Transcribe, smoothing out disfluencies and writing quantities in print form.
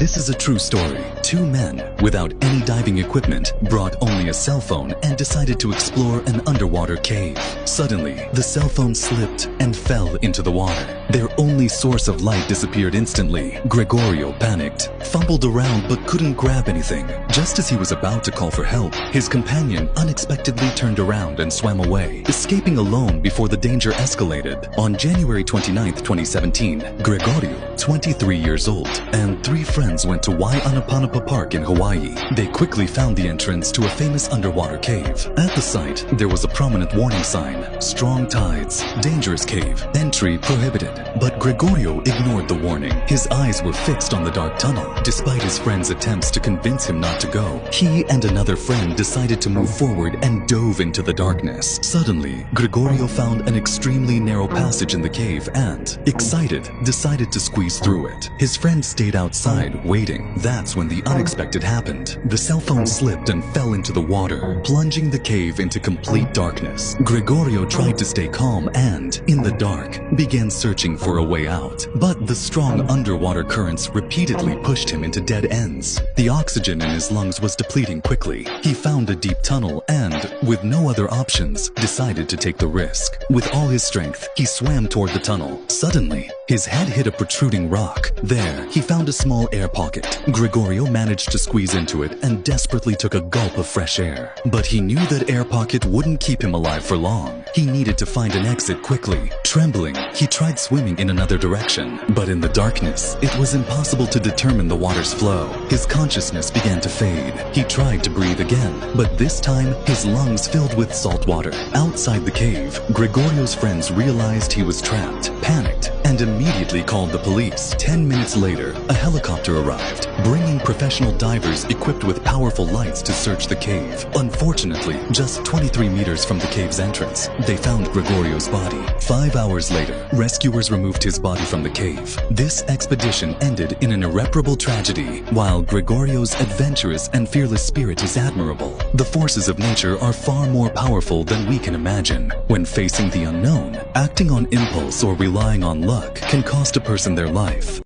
This is a true story. Two men, without any diving equipment, brought only a cell phone and decided to explore an underwater cave. Suddenly, the cell phone slipped and fell into the water. Their only source of light disappeared instantly. Gregorio panicked, fumbled around but couldn't grab anything. Just as he was about to call for help, his companion unexpectedly turned around and swam away, escaping alone before the danger escalated. On January 29, 2017, Gregorio, 23 years old, and three friends went to Wai'anapanapa Park in Hawaii. They quickly found the entrance to a famous underwater cave. At the site, there was a prominent warning sign: strong tides, dangerous cave, entry prohibited. But Gregorio ignored the warning. His eyes were fixed on the dark tunnel. Despite his friend's attempts to convince him not to go, he and another friend decided to move forward and dove into the darkness. Suddenly, Gregorio found an extremely narrow passage in the cave and, excited, decided to squeeze through it. His friend stayed outside, waiting. That's when the unexpected happened. The cell phone slipped and fell into the water, plunging the cave into complete darkness. Gregorio tried to stay calm and, in the dark, began searching for a way out. But the strong underwater currents repeatedly pushed him into dead ends. The oxygen in his lungs was depleting quickly. He found a deep tunnel and, with no other options, decided to take the risk. With all his strength, he swam toward the tunnel. Suddenly, his head hit a protruding rock. There, he found a small air pocket. Gregorio managed to squeeze into it and desperately took a gulp of fresh air. But he knew that air pocket wouldn't keep him alive for long. He needed to find an exit quickly. Trembling, he tried swimming in another direction. But in the darkness, it was impossible to determine the water's flow. His consciousness began to fade. He tried to breathe again, but this time, his lungs filled with salt water. Outside the cave, Gregorio's friends realized he was trapped, panicked, and immediately called the police. 10 minutes later, a helicopter arrived, bringing professional divers equipped with powerful lights to search the cave. Unfortunately, just 23 meters from the cave's entrance, they found Gregorio's body. 5 hours later, rescuers removed his body from the cave. This expedition ended in an irreparable tragedy. While Gregorio's adventurous and fearless spirit is admirable, the forces of nature are far more powerful than we can imagine. When facing the unknown, acting on impulse or relying on luck can cost a person their life.